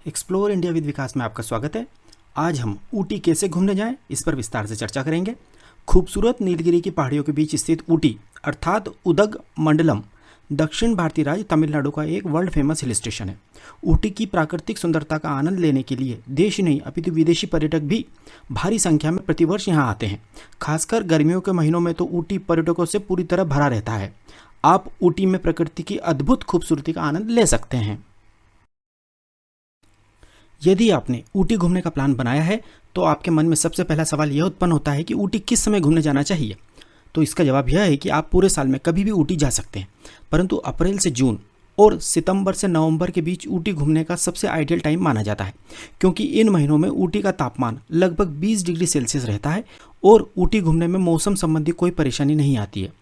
Explore India with विकास में आपका स्वागत है। आज हम ऊटी कैसे घूमने जाएं इस पर विस्तार से चर्चा करेंगे। खूबसूरत नीलगिरी की पहाड़ियों के बीच स्थित ऊटी अर्थात उदग मंडलम दक्षिण भारतीय राज्य तमिलनाडु का एक वर्ल्ड फेमस हिल स्टेशन है। ऊटी की प्राकृतिक सुंदरता का आनंद लेने के लिए देश ही नहीं अपितु विदेशी पर्यटक भी भारी संख्या में प्रतिवर्ष यहाँ आते हैं। खासकर गर्मियों के महीनों में तो ऊटी पर्यटकों से पूरी तरह भरा रहता है। आप ऊटी में प्रकृति की अद्भुत खूबसूरती का आनंद ले सकते हैं। यदि आपने ऊटी घूमने का प्लान बनाया है तो आपके मन में सबसे पहला सवाल यह उत्पन्न होता है कि ऊटी किस समय घूमने जाना चाहिए। तो इसका जवाब यह है कि आप पूरे साल में कभी भी ऊटी जा सकते हैं, परंतु अप्रैल से जून और सितंबर से नवंबर के बीच ऊटी घूमने का सबसे आइडियल टाइम माना जाता है, क्योंकि इन महीनों में ऊटी का तापमान लगभग 20 डिग्री सेल्सियस रहता है और ऊटी घूमने में मौसम संबंधी कोई परेशानी नहीं आती है।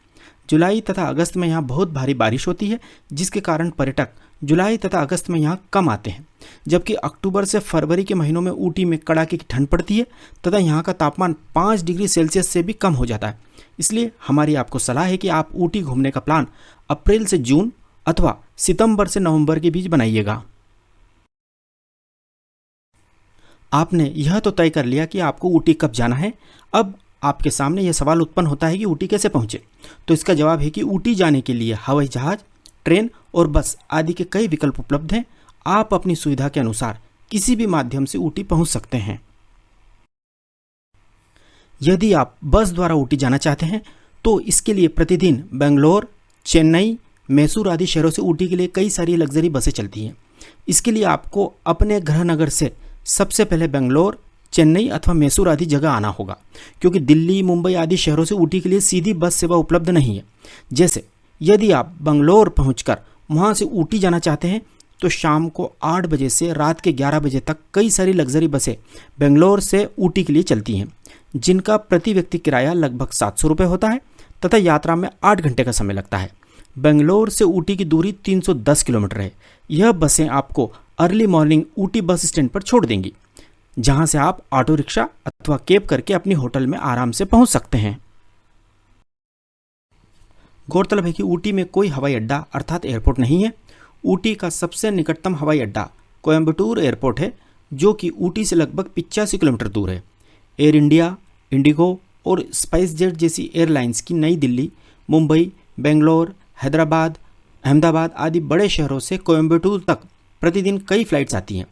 जुलाई तथा अगस्त में यहाँ बहुत भारी बारिश होती है, जिसके कारण पर्यटक जुलाई तथा अगस्त में यहाँ कम आते हैं, जबकि अक्टूबर से फरवरी के महीनों में ऊटी में कड़ाके की ठंड पड़ती है तथा यहाँ का तापमान 5 डिग्री सेल्सियस से भी कम हो जाता है। इसलिए हमारी आपको सलाह है कि आप ऊटी घूमने का प्लान अप्रैल से जून अथवा सितंबर से नवंबर के बीच बनाइएगा। आपने यह तो तय कर लिया कि आपको ऊटी कब जाना है। अब आपके सामने यह सवाल उत्पन्न होता है कि ऊटी कैसे पहुंचे। तो इसका जवाब है कि ऊटी जाने के लिए हवाई जहाज, ट्रेन और बस आदि के कई विकल्प उपलब्ध हैं। आप अपनी सुविधा के अनुसार किसी भी माध्यम से ऊटी पहुंच सकते हैं। यदि आप बस द्वारा ऊटी जाना चाहते हैं तो इसके लिए प्रतिदिन बेंगलोर, चेन्नई, मैसूर आदि शहरों से ऊटी के लिए कई सारी लग्जरी बसें चलती हैं। इसके लिए आपको अपने गृह नगर से सबसे पहले बेंगलोर, चेन्नई अथवा मैसूर आदि जगह आना होगा, क्योंकि दिल्ली, मुंबई आदि शहरों से ऊटी के लिए सीधी बस सेवा उपलब्ध नहीं है। जैसे यदि आप बंगलोर पहुंचकर वहां से ऊटी जाना चाहते हैं तो शाम को 8 बजे से रात के 11 बजे तक कई सारी लग्जरी बसें बेंगलोर से ऊटी के लिए चलती हैं, जिनका प्रति व्यक्ति किराया लगभग 700 रुपये होता है तथा यात्रा में 8 घंटे का समय लगता है। बेंगलोर से ऊटी की दूरी 310 किलोमीटर है। यह बसें आपको early morning Ooty bus stand पर छोड़ देंगी, जहां से आप ऑटो रिक्शा अथवा कैब करके अपनी होटल में आराम से पहुंच सकते हैं। गौरतलब है कि ऊटी में कोई हवाई अड्डा अर्थात एयरपोर्ट नहीं है। ऊटी का सबसे निकटतम हवाई अड्डा कोयम्बटूर एयरपोर्ट है, जो कि ऊटी से लगभग 85 किलोमीटर दूर है। एयर इंडिया, इंडिगो और स्पाइस जेट जैसी एयरलाइंस की नई दिल्ली, मुंबई, बेंगलोर, हैदराबाद, अहमदाबाद आदि बड़े शहरों से कोयम्बटूर तक प्रतिदिन कई फ्लाइट्स आती हैं।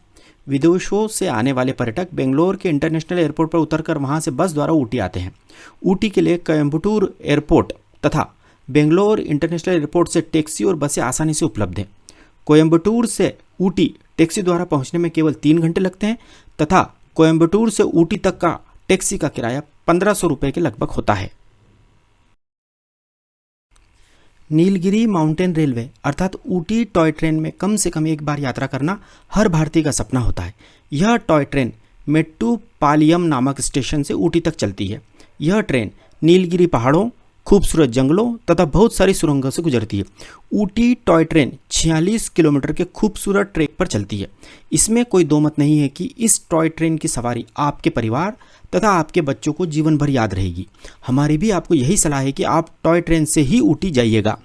विदेशों से आने वाले पर्यटक बेंगलोर के इंटरनेशनल एयरपोर्ट पर उतरकर वहां से बस द्वारा ऊटी आते हैं। ऊटी के लिए कोयम्बटूर एयरपोर्ट तथा बेंगलोर इंटरनेशनल एयरपोर्ट से टैक्सी और बसें आसानी से उपलब्ध हैं। कोयम्बटूर से ऊटी टैक्सी द्वारा पहुंचने में केवल 3 घंटे लगते हैं तथा कोयम्बटूर से ऊटी तक का टैक्सी का किराया 1500 रुपये के लगभग होता है। नीलगिरी माउंटेन रेलवे अर्थात ऊटी टॉय ट्रेन में कम से कम एक बार यात्रा करना हर भारतीय का सपना होता है। यह टॉय ट्रेन मेट्टुपालियम नामक स्टेशन से ऊटी तक चलती है। यह ट्रेन नीलगिरी पहाड़ों, खूबसूरत जंगलों तथा बहुत सारी सुरंगों से गुजरती है। ऊटी टॉय ट्रेन 46 किलोमीटर के खूबसूरत ट्रैक पर चलती है। इसमें कोई दो मत नहीं है कि इस टॉय ट्रेन की सवारी आपके परिवार तथा आपके बच्चों को जीवन भर याद रहेगी। हमारी भी आपको यही सलाह है कि आप टॉय ट्रेन से ही ऊटी जाइएगा।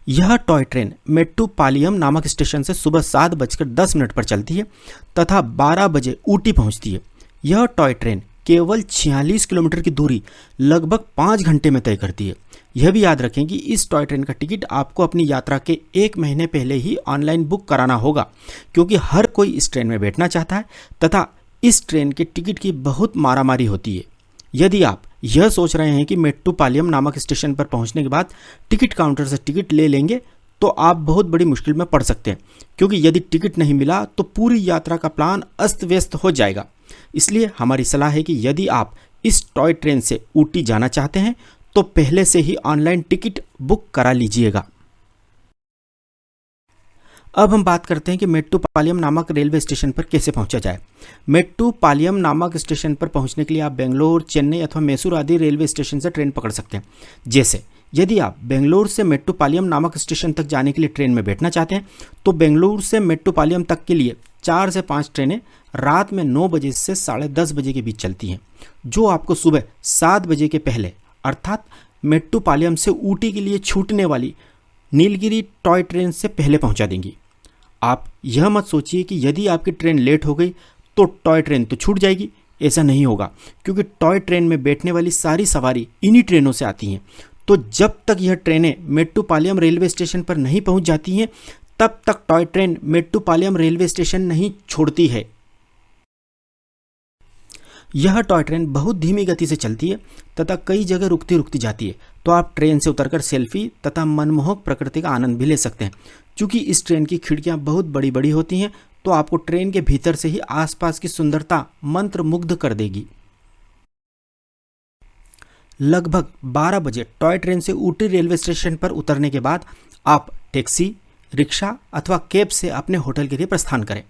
यह टॉय ट्रेन मेट्टुपालियम नामक स्टेशन से सुबह 7:10 पर चलती है तथा 12 बजे ऊटी पहुंचती है। यह टॉय ट्रेन केवल 46 किलोमीटर की दूरी लगभग 5 घंटे में तय करती है। यह भी याद रखें कि इस टॉय ट्रेन का टिकट आपको अपनी यात्रा के 1 महीने पहले ही ऑनलाइन बुक कराना होगा, क्योंकि हर कोई इस ट्रेन में बैठना चाहता है तथा इस ट्रेन के टिकट की बहुत मारामारी होती है। यदि आप यह सोच रहे हैं कि मेट्टुपालियम नामक स्टेशन पर पहुंचने के बाद टिकट काउंटर से टिकट ले लेंगे तो आप बहुत बड़ी मुश्किल में पड़ सकते हैं, क्योंकि यदि टिकट नहीं मिला तो पूरी यात्रा का प्लान अस्त व्यस्त हो जाएगा। इसलिए हमारी सलाह है कि यदि आप इस टॉय ट्रेन से ऊटी जाना चाहते हैं तो पहले से ही ऑनलाइन टिकट बुक करा लीजिएगा। अब हम बात करते हैं कि मेट्टुपालियम नामक रेलवे स्टेशन पर कैसे पहुंचा जाए। मेट्टुपालियम नामक स्टेशन पर पहुंचने के लिए आप बेंगलोर, चेन्नई अथवा मैसूर आदि रेलवे स्टेशन से ट्रेन पकड़ सकते हैं। जैसे यदि आप बेंगलोर से मेट्टुपालियम नामक स्टेशन तक जाने के लिए ट्रेन में बैठना चाहते हैं तो बेंगलोर से मेट्टुपालियम तक के लिए 4 से 5 ट्रेनें रात में 9 बजे से 10:30 बजे के बीच चलती हैं, जो आपको सुबह 7 बजे के पहले अर्थात मेट्टुपालियम से ऊटी के लिए छूटने वाली नीलगिरी टॉय ट्रेन से पहले पहुंचा देंगी। आप यह मत सोचिए कि यदि आपकी ट्रेन लेट हो गई तो टॉय ट्रेन तो छूट जाएगी। ऐसा नहीं होगा, क्योंकि टॉय ट्रेन में बैठने वाली सारी सवारी इन्हीं ट्रेनों से आती हैं। तो जब तक यह ट्रेनें मेट्टुपालयम रेलवे स्टेशन पर नहीं पहुंच जाती हैं, तब तक toy train Mettupalayam railway station नहीं छोड़ती है। यह टॉय ट्रेन बहुत धीमी गति से चलती है तथा कई जगह रुकती रुकती जाती है, तो आप ट्रेन से उतरकर सेल्फी तथा मनमोहक प्रकृति का आनंद भी ले सकते हैं। चूँकि इस ट्रेन की खिड़कियाँ बहुत बड़ी बड़ी होती हैं, तो आपको ट्रेन के भीतर से ही आसपास की सुंदरता मंत्रमुग्ध कर देगी। लगभग 12 बजे टॉय ट्रेन से ऊटी रेलवे स्टेशन पर उतरने के बाद आप टैक्सी, रिक्शा अथवा कैब से अपने होटल के लिए प्रस्थान करें।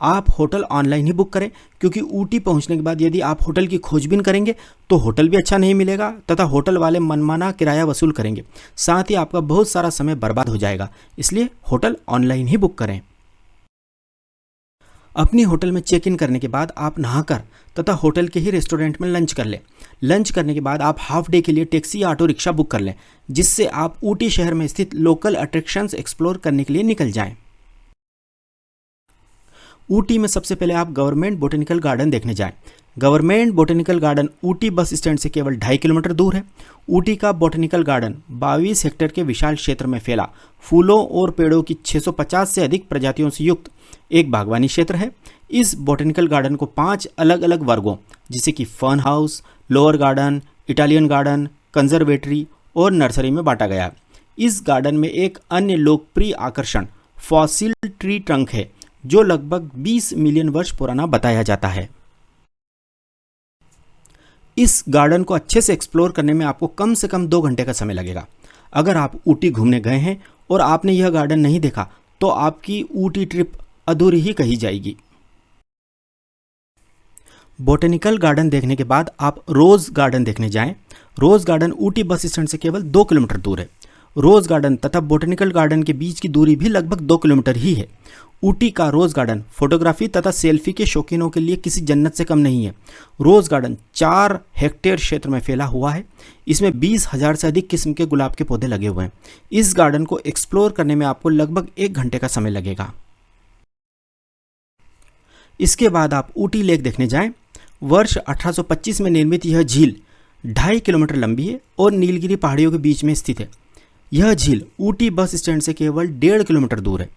आप होटल ऑनलाइन ही बुक करें, क्योंकि ऊटी पहुंचने के बाद यदि आप होटल की खोजबीन करेंगे तो होटल भी अच्छा नहीं मिलेगा तथा होटल वाले मनमाना किराया वसूल करेंगे। साथ ही आपका बहुत सारा समय बर्बाद हो जाएगा। इसलिए होटल ऑनलाइन ही बुक करें। अपनी होटल में चेक इन करने के बाद आप नहाकर तथा होटल के ही रेस्टोरेंट में लंच कर लें। लंच करने के बाद आप हाफ डे के लिए टैक्सी या ऑटो रिक्शा बुक कर लें, जिससे आप ऊटी शहर में स्थित लोकल अट्रैक्शंस एक्सप्लोर करने के लिए निकल जाएं। ऊटी में सबसे पहले आप गवर्नमेंट बोटेनिकल गार्डन देखने जाएं। Government botanical garden Ooty bus stand से केवल 2.5 किलोमीटर दूर है। ऊटी का बोटेनिकल गार्डन 22 हेक्टेयर के विशाल क्षेत्र में फैला फूलों और पेड़ों की 650 से अधिक प्रजातियों से युक्त एक बागवानी क्षेत्र है। इस बोटेनिकल गार्डन को 5 अलग अलग वर्गों, जैसे कि fun house, lower garden, Italian garden, conservatory और नर्सरी में बांटा गया है। इस गार्डन में एक अन्य लोकप्रिय आकर्षण फॉसिल ट्री ट्रंक है, जो लगभग 20 मिलियन वर्ष पुराना बताया जाता है। इस गार्डन को अच्छे से एक्सप्लोर करने में आपको कम से कम 2 घंटे का समय लगेगा। अगर आप ऊटी घूमने गए हैं और आपने यह गार्डन नहीं देखा, तो आपकी ऊटी ट्रिप अधूरी ही कही जाएगी। बोटेनिकल गार्डन देखने के बाद आप रोज गार्डन देखने जाएं। रोज गार्डन ऊटी बस स्टैंड से केवल 2 किलोमीटर दूर है। रोज गार्डन तथा बोटेनिकल गार्डन के बीच की दूरी भी लगभग 2 किलोमीटर ही है। ऊटी का रोज गार्डन फोटोग्राफी तथा सेल्फी के शौकीनों के लिए किसी जन्नत से कम नहीं है। रोज गार्डन 4 हेक्टेयर क्षेत्र में फैला हुआ है। इसमें 20,000 से अधिक किस्म के गुलाब के पौधे लगे हुए हैं। इस गार्डन को एक्सप्लोर करने में आपको लगभग 1 घंटे का समय लगेगा। इसके बाद आप ऊटी लेक देखने जाएं। वर्ष 1825 में निर्मित यह झील 2.5 किलोमीटर लंबी है और नीलगिरी पहाड़ियों के बीच में स्थित है। यह झील ऊटी बस स्टैंड से केवल 1.5 किलोमीटर दूर है।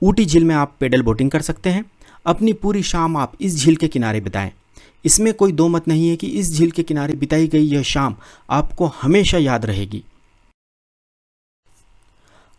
ऊटी झील में आप पेडल बोटिंग कर सकते हैं। अपनी पूरी शाम आप इस झील के किनारे बिताएं। इसमें कोई दो मत नहीं है कि इस झील के किनारे बिताई गई यह शाम आपको हमेशा याद रहेगी।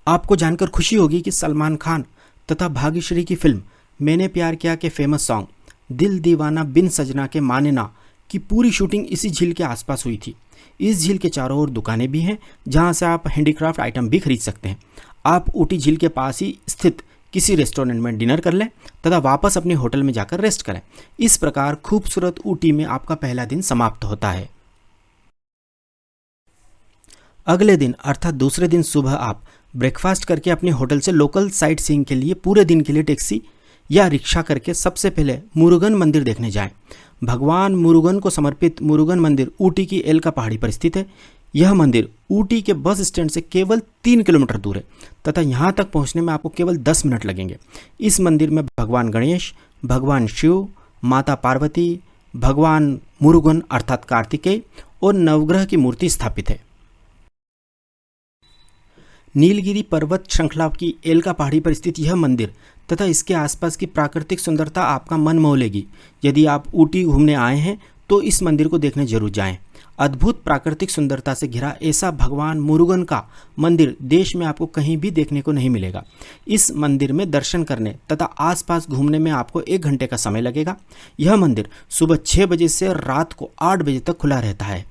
आपको जानकर खुशी होगी कि सलमान खान तथा भाग्यश्री की फिल्म मैंने प्यार किया के फेमस सॉन्ग दिल दीवाना बिन सजना के माने ना की पूरी शूटिंग इसी झील के आसपास हुई थी। इस झील के चारों ओर दुकानें भी हैं, जहां से आप हैंडीक्राफ्ट आइटम भी खरीद सकते हैं। आप ऊटी झील के पास ही स्थित किसी रेस्टोरेंट में डिनर कर लें तथा वापस अपने होटल में जाकर रेस्ट करें। इस प्रकार खूबसूरत ऊटी में आपका पहला दिन समाप्त होता है। अगले दिन अर्थात दूसरे दिन सुबह आप ब्रेकफास्ट करके अपने होटल से लोकल साइट सीइंग के लिए पूरे दिन के लिए टैक्सी या रिक्शा करके सबसे पहले मुरुगन मंदिर देखने जाएं। भगवान मुरुगन को समर्पित मुरुगन मंदिर ऊटी की एलका पहाड़ी पर स्थित है। यह मंदिर ऊटी के बस स्टैंड से केवल 3 किलोमीटर दूर है तथा यहाँ तक पहुँचने में आपको केवल 10 मिनट लगेंगे। इस मंदिर में भगवान गणेश, भगवान शिव, माता पार्वती, भगवान मुरुगन अर्थात कार्तिकेय और नवग्रह की मूर्ति स्थापित है। नीलगिरी पर्वत श्रृंखला की एलका पहाड़ी पर स्थित यह मंदिर तथा इसके आसपास की प्राकृतिक सुंदरता आपका मन मोह लेगी। यदि आप ऊटी घूमने आए हैं तो इस मंदिर को देखने जरूर जाएं। अद्भुत प्राकृतिक सुंदरता से घिरा ऐसा भगवान मुरुगन का मंदिर देश में आपको कहीं भी देखने को नहीं मिलेगा। इस मंदिर में दर्शन करने तथा आसपास घूमने में आपको 1 घंटे का समय लगेगा। यह मंदिर सुबह 6 बजे से रात को 8 बजे तक खुला रहता है।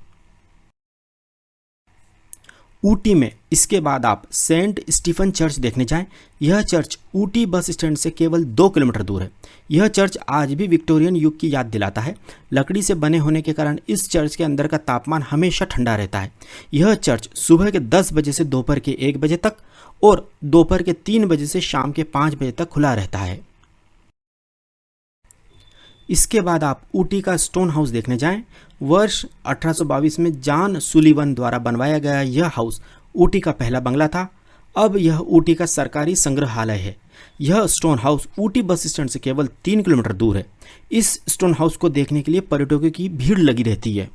ऊटी में इसके बाद आप सेंट स्टीफन चर्च देखने जाएं। यह चर्च ऊटी बस स्टैंड से केवल 2 किलोमीटर दूर है। यह चर्च आज भी विक्टोरियन युग की याद दिलाता है। लकड़ी से बने होने के कारण इस चर्च के अंदर का तापमान हमेशा ठंडा रहता है। यह चर्च सुबह के 10 बजे से दोपहर के 1 बजे तक और दोपहर के 3 बजे से शाम के 5 बजे तक खुला रहता है। इसके बाद आप ऊटी का स्टोन हाउस देखने जाएं। वर्ष 1822 में जॉन सुलिवन द्वारा बनवाया गया यह हाउस ऊटी का पहला बंगला था। अब यह ऊटी का सरकारी संग्रहालय है। यह stone house Ooty bus stand से केवल 3 किलोमीटर दूर है। इस स्टोन हाउस को देखने के लिए पर्यटकों की भीड़ लगी रहती है।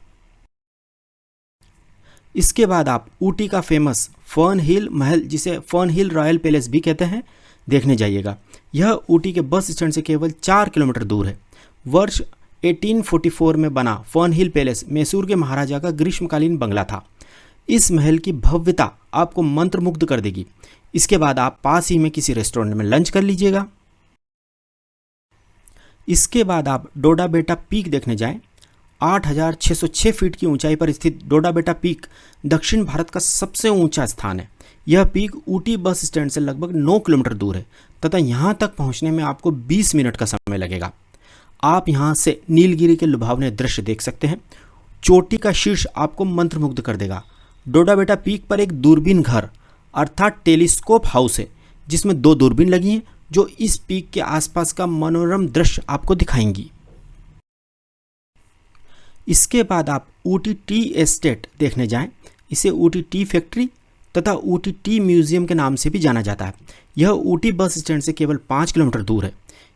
इसके बाद आप ऊटी का फेमस फर्न हिल महल, जिसे फर्न हिल रॉयल पैलेस भी कहते हैं, देखने जाइएगा। यह ऊटी के बस स्टैंड से केवल 4 किलोमीटर दूर है। वर्ष 1844 में बना फर्न हिल पैलेस मैसूर के महाराजा का ग्रीष्मकालीन बंगला था। इस महल की भव्यता आपको मंत्रमुग्ध कर देगी। इसके बाद आप पास ही में किसी रेस्टोरेंट में लंच कर लीजिएगा। इसके बाद आप डोडा बेटा पीक देखने जाएं। 8,606 फीट की ऊंचाई पर स्थित डोडा बेटा पीक दक्षिण भारत का सबसे ऊंचा स्थान है। यह पीक ऊटी बस स्टैंड से लगभग 9 किलोमीटर दूर है तथा यहाँ तक पहुँचने में आपको 20 मिनट का समय लगेगा। आप यहाँ से नीलगिरी के लुभावने दृश्य देख सकते हैं। चोटी का शीर्ष आपको मंत्रमुग्ध कर देगा। डोडा बेटा पीक पर एक दूरबीन घर अर्थात टेलीस्कोप हाउस है, जिसमें 2 दूरबीन लगी हैं जो इस पीक के आसपास का मनोरम दृश्य आपको दिखाएंगी। इसके बाद आप ऊटी टी एस्टेट देखने जाएं। इसे ऊटी टी फैक्ट्री तथा ऊटी टी म्यूजियम के नाम से भी जाना जाता है। यह ऊटी बस स्टैंड से केवल 5 किलोमीटर दूर है।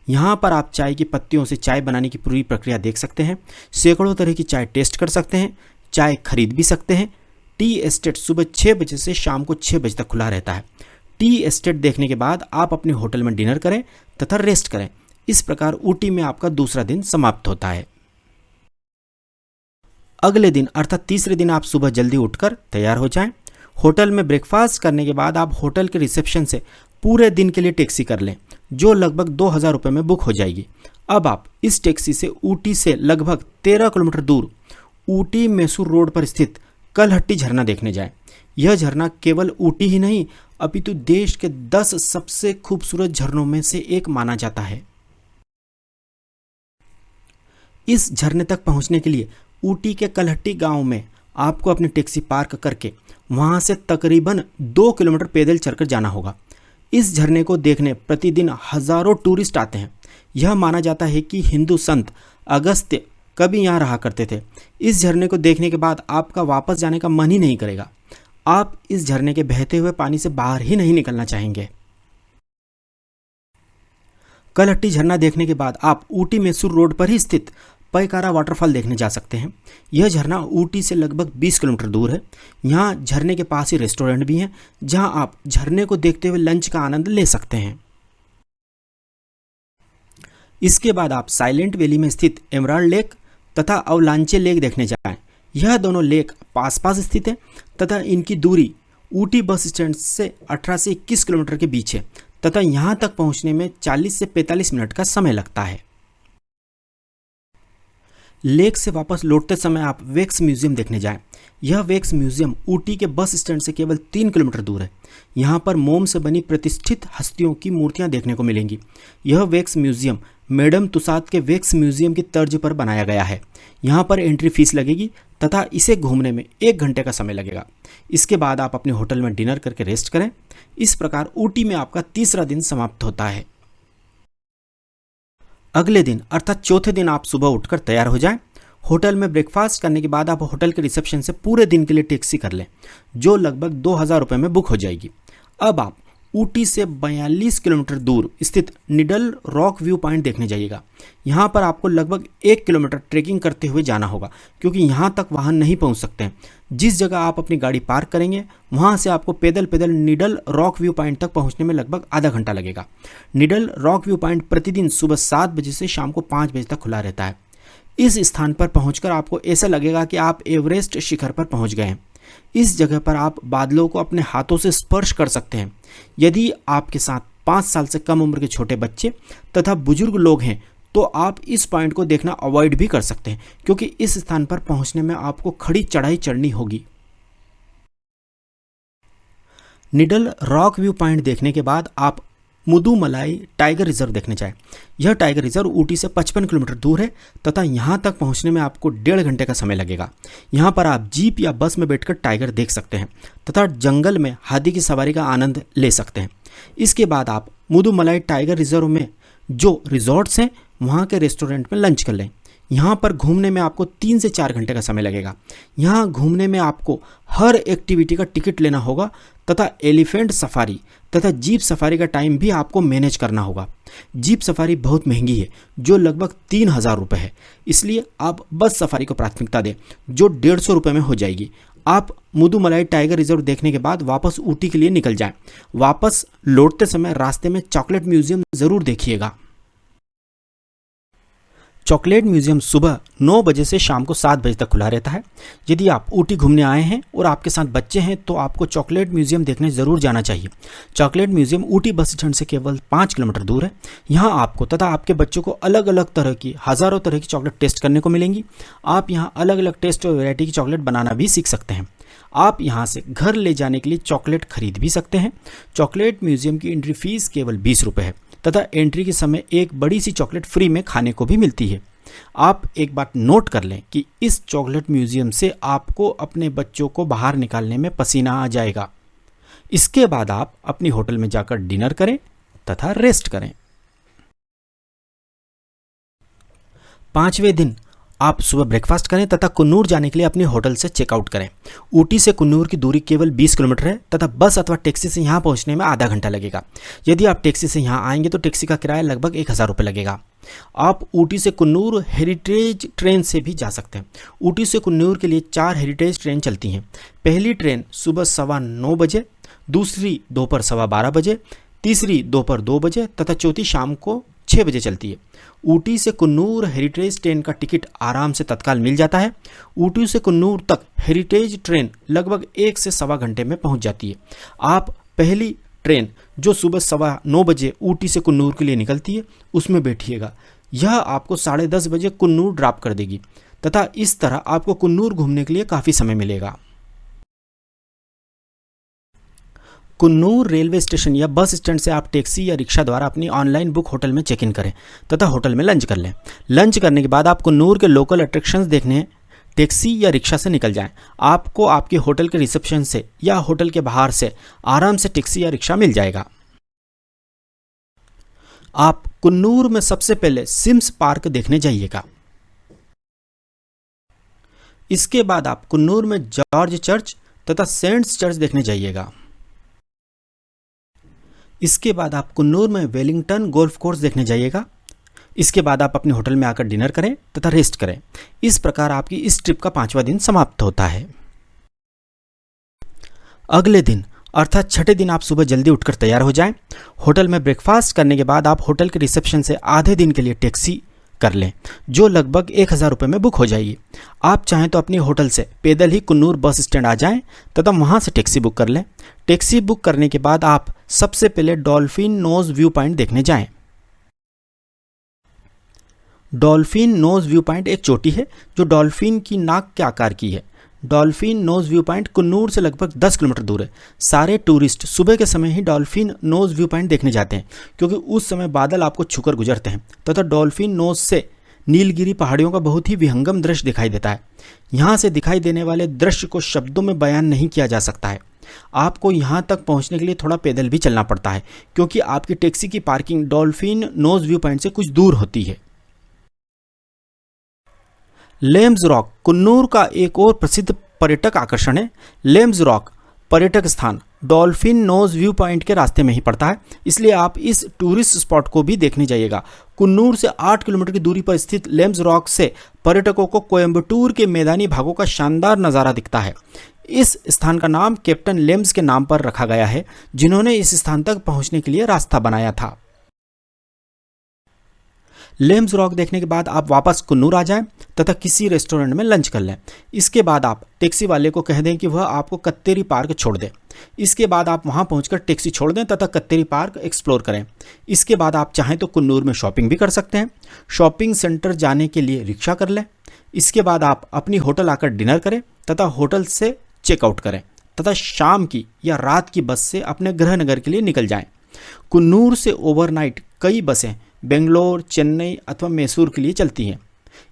यहाँ पर आप चाय की पत्तियों से चाय बनाने की पूरी प्रक्रिया देख सकते हैं। सैकड़ों तरह की चाय टेस्ट कर सकते हैं, चाय खरीद भी सकते हैं। टी एस्टेट सुबह 6 बजे से शाम को 6 बजे तक खुला रहता है। टी एस्टेट देखने के बाद आप अपने होटल में डिनर करें तथा रेस्ट करें। इस प्रकार ऊटी में आपका दूसरा दिन समाप्त होता है। अगले दिन अर्थात तीसरे दिन आप सुबह जल्दी उठकर तैयार हो जाएं। होटल में ब्रेकफास्ट करने के बाद आप होटल के रिसेप्शन से पूरे दिन के लिए टैक्सी कर लें, जो लगभग 2,000 रुपये में बुक हो जाएगी। अब आप इस टैक्सी से ऊटी से लगभग 13 किलोमीटर दूर ऊटी मैसूर रोड पर स्थित कलहट्टी झरना देखने जाएं। यह झरना केवल ऊटी ही नहीं अपितु देश के 10 सबसे खूबसूरत झरनों में से एक माना जाता है। इस झरने तक पहुंचने के लिए ऊटी के कलहट्टी गांव में आपको अपनी टैक्सी पार्क करके वहां से तकरीबन 2 किलोमीटर पैदल चलकर जाना होगा। इस झरने को देखने प्रतिदिन हजारों टूरिस्ट आते हैं। यह माना जाता है कि हिंदू संत अगस्त्य कभी यहाँ रहा करते थे। इस झरने को देखने के बाद आपका वापस जाने का मन ही नहीं करेगा। आप इस झरने के बहते हुए पानी से बाहर ही नहीं निकलना चाहेंगे। कलहट्टी झरना देखने के बाद आप ऊटी मैसूर रोड पर ही स्थित पैकारा वाटरफॉल देखने जा सकते हैं। यह झरना ऊटी से लगभग 20 किलोमीटर दूर है। यहाँ झरने के पास ही रेस्टोरेंट भी है, जहाँ आप झरने को देखते हुए लंच का आनंद ले सकते हैं। इसके बाद आप साइलेंट वैली में स्थित एमराल्ड लेक तथा अवलांचे लेक देखने जाएं। यह दोनों लेक पास पास स्थित है तथा इनकी दूरी ऊटी बस स्टैंड से 18 से 21 किलोमीटर के बीच है तथा यहाँ तक पहुँचने में 40 से 45 मिनट का समय लगता है। लेक से वापस लौटते समय आप वैक्स म्यूजियम देखने जाएं। यह वैक्स म्यूजियम ऊटी के बस स्टैंड से केवल 3 किलोमीटर दूर है। यहाँ पर मोम से बनी प्रतिष्ठित हस्तियों की मूर्तियाँ देखने को मिलेंगी। यह वैक्स म्यूजियम मैडम तुसाद के वैक्स म्यूजियम की तर्ज पर बनाया गया है। यहाँ पर एंट्री फीस लगेगी तथा इसे घूमने में 1 घंटे का समय लगेगा। इसके बाद आप अपने होटल में डिनर करके रेस्ट करें। इस प्रकार ऊटी में आपका तीसरा दिन समाप्त होता है। अगले दिन अर्थात चौथे दिन आप सुबह उठकर तैयार हो जाएं। होटल में ब्रेकफास्ट करने के बाद आप होटल के रिसेप्शन से पूरे दिन के लिए टैक्सी कर लें, जो लगभग 2,000 रुपये में बुक हो जाएगी। अब आप ऊटी से 42 किलोमीटर दूर स्थित निडल रॉक व्यू पॉइंट देखने जाइएगा। यहाँ पर आपको लगभग 1 किलोमीटर ट्रैकिंग करते हुए जाना होगा, क्योंकि यहाँ तक वाहन नहीं पहुँच सकते हैं। जिस जगह आप अपनी गाड़ी पार्क करेंगे वहाँ से आपको पैदल पैदल निडल रॉक व्यू पॉइंट तक पहुँचने में लगभग आधा घंटा लगेगा। निडल रॉक व्यू पॉइंट प्रतिदिन सुबह 7 बजे से शाम को 5 बजे तक खुला रहता है। इस स्थान पर पहुंचकर आपको ऐसा लगेगा कि आप एवरेस्ट शिखर पर पहुंच गए हैं। इस जगह पर आप बादलों को अपने हाथों से स्पर्श कर सकते हैं। यदि आपके साथ 5 साल से कम उम्र के छोटे बच्चे तथा बुजुर्ग लोग हैं तो आप इस पॉइंट को देखना अवॉइड भी कर सकते हैं, क्योंकि इस स्थान पर पहुंचने में आपको खड़ी चढ़ाई चढ़नी होगी। निडल रॉक व्यू पॉइंट देखने के बाद आप मुदुमलाई टाइगर रिजर्व देखने जाएं। यह टाइगर रिजर्व ऊटी से 55 किलोमीटर दूर है तथा यहाँ तक पहुँचने में आपको 1.5 घंटे का समय लगेगा। यहाँ पर आप जीप या बस में बैठकर टाइगर देख सकते हैं तथा जंगल में हाथी की सवारी का आनंद ले सकते हैं। इसके बाद आप मुदुमलाई टाइगर रिजर्व में जो रिजॉर्ट्स हैं वहाँ के रेस्टोरेंट में लंच कर लें। यहाँ पर घूमने में आपको 3 से 4 घंटे का समय लगेगा। यहाँ घूमने में आपको हर एक्टिविटी का टिकट लेना होगा तथा एलिफेंट सफारी तथा जीप सफारी का टाइम भी आपको मैनेज करना होगा। जीप सफारी बहुत महंगी है, जो लगभग 3,000 रुपये है, इसलिए आप बस सफारी को प्राथमिकता दें जो 150 रुपये में हो जाएगी। आप मुदुमलाई टाइगर रिजर्व देखने के बाद वापस ऊटी के लिए निकल जाएं। वापस लौटते समय रास्ते में चॉकलेट म्यूजियम ज़रूर देखिएगा। चॉकलेट म्यूजियम सुबह 9 बजे से शाम को 7 बजे तक खुला रहता है। यदि आप ऊटी घूमने आए हैं और आपके साथ बच्चे हैं तो आपको चॉकलेट म्यूजियम देखने ज़रूर जाना चाहिए। Chocolate museum Ooty bus stand से केवल 5 किलोमीटर दूर है। यहाँ आपको तथा आपके बच्चों को अलग अलग तरह की हज़ारों तरह की चॉकलेट टेस्ट करने को मिलेंगी। आप यहाँ अलग अलग टेस्ट और वैरायटी की चॉकलेट बनाना भी सीख सकते हैं। आप यहाँ से घर ले जाने के लिए चॉकलेट खरीद भी सकते हैं। चॉकलेट म्यूजियम की एंट्री फीस केवल 20 रुपये है तथा एंट्री के समय एक बड़ी सी चॉकलेट फ्री में खाने को भी मिलती है। आप एक बात नोट कर लें कि इस चॉकलेट म्यूजियम से आपको अपने बच्चों को बाहर निकालने में पसीना आ जाएगा। इसके बाद आप अपनी होटल में जाकर डिनर करें तथा रेस्ट करें। 5वें दिन आप सुबह ब्रेकफास्ट करें तथा कुन्नूर जाने के लिए अपने होटल से चेकआउट करें। ऊटी से कुन्नूर की दूरी केवल 20 किलोमीटर है तथा बस अथवा टैक्सी से यहाँ पहुँचने में आधा घंटा लगेगा। यदि आप टैक्सी से यहाँ आएंगे तो टैक्सी का किराया लगभग 1,000 रुपये लगेगा। आप ऊटी से कुन्नूर हेरिटेज ट्रेन से भी जा सकते हैं। ऊटी से कुन्नूर के लिए 4 हेरिटेज ट्रेन चलती हैं। पहली ट्रेन सुबह 9:15 बजे, दूसरी दोपहर 12:15 बजे, तीसरी दोपहर 2 बजे तथा चौथी शाम को 6 बजे चलती है। ऊटी से कुन्नूर हेरिटेज ट्रेन का टिकट आराम से तत्काल मिल जाता है। ऊटी से कुन्नूर तक हेरिटेज ट्रेन लगभग 1 से सवा घंटे में पहुंच जाती है। आप पहली ट्रेन जो सुबह 9:15 बजे ऊटी से कुन्नूर के लिए निकलती है उसमें बैठिएगा। यह आपको 10:30 बजे कुन्नूर ड्रॉप कर देगी तथा इस तरह आपको कुन्नूर घूमने के लिए काफ़ी समय मिलेगा। कुन्नूर रेलवे स्टेशन या बस स्टैंड से आप टैक्सी या रिक्शा द्वारा अपनी ऑनलाइन बुक होटल में चेक इन करें तथा होटल में लंच कर लें। लंच करने के बाद आप कुन्नूर के लोकल अट्रैक्शंस देखने टैक्सी या रिक्शा से निकल जाएं। आपको आपके होटल के रिसेप्शन से या होटल के बाहर से आराम से टैक्सी या रिक्शा मिल जाएगा। आप कुन्नूर में सबसे पहले सिम्स पार्क देखने जाइएगा। इसके बाद आप कुन्नूर में जॉर्ज चर्च तथा सेंट्स चर्च देखने जाइएगा। इसके बाद आप कुन्नूर में वेलिंगटन गोल्फ कोर्स देखने जाइएगा। इसके बाद आप अपने होटल में आकर डिनर करें तथा रेस्ट करें। इस प्रकार आपकी इस ट्रिप का 5वां दिन समाप्त होता है। अगले दिन अर्थात छठे दिन आप सुबह जल्दी उठकर तैयार हो जाएं। होटल में ब्रेकफास्ट करने के बाद आप होटल के रिसेप्शन से आधे दिन के लिए टैक्सी कर लें जो लगभग 1,000 रुपये में बुक हो जाएगी। आप चाहें तो अपने होटल से पैदल ही कुन्नूर बस स्टैंड आ जाएं तथा वहां से टैक्सी बुक कर लें। टैक्सी बुक करने के बाद आप सबसे पहले डॉल्फिन नोज व्यू पॉइंट देखने जाएं। डॉल्फिन नोज व्यू पॉइंट एक चोटी है जो डॉल्फिन की नाक के आकार की है। Dolphin nose view point Coonoor से लगभग 10 किलोमीटर दूर है। सारे टूरिस्ट सुबह के समय ही डॉल्फिन नोज व्यू पॉइंट देखने जाते हैं क्योंकि उस समय बादल आपको छूकर गुजरते हैं तथा डॉल्फिन नोज से नीलगिरी पहाड़ियों का बहुत ही विहंगम दृश्य दिखाई देता है। यहाँ से दिखाई देने वाले दृश्य को शब्दों में बयान नहीं किया जा सकता है। आपको यहाँ तक पहुँचने के लिए थोड़ा पैदल भी चलना पड़ता है क्योंकि आपकी टैक्सी की parking dolphin nose view point से कुछ दूर होती है। लेम्स रॉक कुन्नूर का एक और प्रसिद्ध पर्यटक आकर्षण है। लेम्स रॉक पर्यटक स्थान डॉल्फिन नोज व्यू पॉइंट के रास्ते में ही पड़ता है, इसलिए आप इस टूरिस्ट स्पॉट को भी देखने जाइएगा। कुन्नूर से 8 किलोमीटर की दूरी पर स्थित लेम्स रॉक से पर्यटकों को कोयम्बटूर के मैदानी भागों का शानदार नज़ारा दिखता है। इस स्थान का नाम कैप्टन लेम्स के नाम पर रखा गया है जिन्होंने इस स्थान तक पहुंचने के लिए रास्ता बनाया था। लेम्स रॉक देखने के बाद आप वापस कुन्नूर आ जाएं तथा किसी रेस्टोरेंट में लंच कर लें। इसके बाद आप टैक्सी वाले को कह दें कि वह आपको कत्तेरी पार्क छोड़ दे। इसके बाद आप वहां पहुंचकर टैक्सी छोड़ दें तथा कत्तेरी पार्क एक्सप्लोर करें। इसके बाद आप चाहें तो कुन्नूर में शॉपिंग भी कर सकते हैं। शॉपिंग सेंटर जाने के लिए रिक्शा कर लें। इसके बाद आप अपनी होटल आकर डिनर करें तथा होटल से चेकआउट करें तथा शाम की या रात की बस से अपने गृह नगर के लिए निकल जाएं। कुन्नूर से ओवरनाइट कई बसें बेंगलोर, चेन्नई अथवा मैसूर के लिए चलती हैं।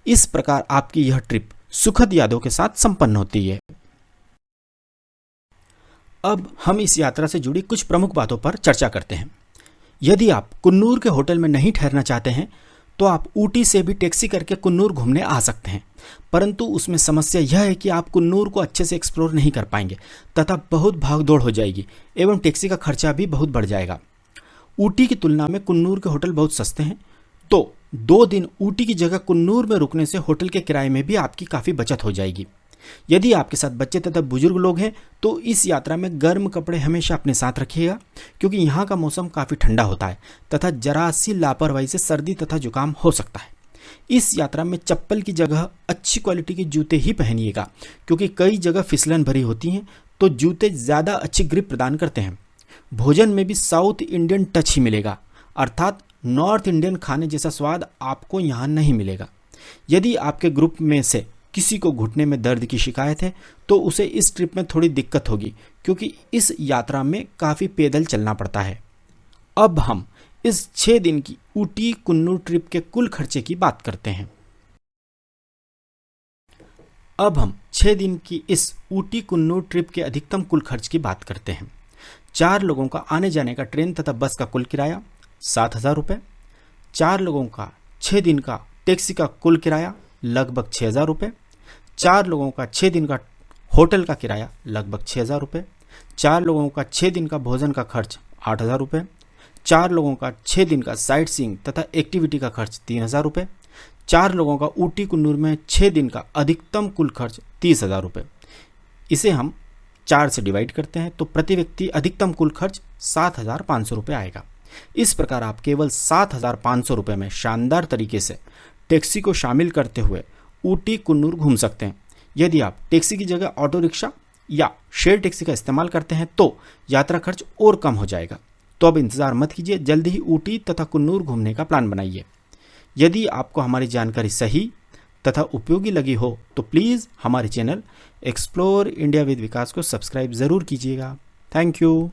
इस प्रकार आपकी यह ट्रिप सुखद यादों के साथ संपन्न होती है। अब हम इस यात्रा से जुड़ी कुछ प्रमुख बातों पर चर्चा करते हैं। यदि आप कुन्नूर के होटल में नहीं ठहरना चाहते हैं तो आप ऊटी से भी टैक्सी करके कुन्नूर घूमने आ सकते हैं, परंतु उसमें समस्या यह है कि आप कुन्नूर को अच्छे से एक्सप्लोर नहीं कर पाएंगे तथा बहुत भागदौड़ हो जाएगी एवं टैक्सी का खर्चा भी बहुत बढ़ जाएगा। ऊटी की तुलना में कुन्नूर के होटल बहुत सस्ते हैं, तो 2 दिन ऊटी की जगह कुन्नूर में रुकने से होटल के किराए में भी आपकी काफ़ी बचत हो जाएगी। यदि आपके साथ बच्चे तथा बुजुर्ग लोग हैं तो इस यात्रा में गर्म कपड़े हमेशा अपने साथ रखिएगा, क्योंकि यहाँ का मौसम काफ़ी ठंडा होता है तथा जरा सी लापरवाही से सर्दी तथा जुकाम हो सकता है। इस यात्रा में चप्पल की जगह अच्छी क्वालिटी के जूते ही पहनिएगा, क्योंकि कई जगह फिसलन भरी होती हैं, तो जूते ज़्यादा अच्छी ग्रिप प्रदान करते हैं। भोजन में भी साउथ इंडियन टच ही मिलेगा, अर्थात नॉर्थ इंडियन खाने जैसा स्वाद आपको यहाँ नहीं मिलेगा। यदि आपके ग्रुप में से किसी को घुटने में दर्द की शिकायत है तो उसे इस ट्रिप में थोड़ी दिक्कत होगी, क्योंकि इस यात्रा में काफ़ी पैदल चलना पड़ता है। अब हम इस 6 दिन की ऊटी कुन्नूर ट्रिप के कुल खर्चे की बात करते हैं। अब हम 6 दिन की इस ऊटी कुन्नूर ट्रिप के अधिकतम कुल खर्च की बात करते हैं। 4 लोगों का आने जाने का ट्रेन तथा बस का कुल किराया 7,000 रुपये। 4 लोगों का 6 दिन का टैक्सी का कुल किराया लगभग 6,000 रुपये। 4 लोगों का 6 दिन का होटल का किराया लगभग 6,000 रुपये। 4 लोगों का 6 दिन का भोजन का खर्च 8,000 रुपये। 4 लोगों का 6 दिन का साइट सीइंग तथा एक्टिविटी का खर्च 3,000 रुपये। 4 लोगों का ऊटी कुन्नूर में 6 दिन का अधिकतम कुल खर्च 30,000 रुपये। इसे हम 4 से डिवाइड करते हैं तो प्रति व्यक्ति अधिकतम कुल खर्च 7,500 रुपये आएगा। इस प्रकार आप केवल 7,500 रुपये में शानदार तरीके से टैक्सी को शामिल करते हुए ऊटी कुन्नूर घूम सकते हैं। यदि आप टैक्सी की जगह ऑटो रिक्शा या शेयर टैक्सी का इस्तेमाल करते हैं तो यात्रा खर्च और कम हो जाएगा। तो अब इंतज़ार मत कीजिए, जल्दी ही ऊटी तथा कुन्नूर घूमने का प्लान बनाइए। यदि आपको हमारी जानकारी सही तथा उपयोगी लगी हो तो प्लीज़ हमारे चैनल एक्सप्लोर इंडिया विद विकास को सब्सक्राइब ज़रूर कीजिएगा। Thank you.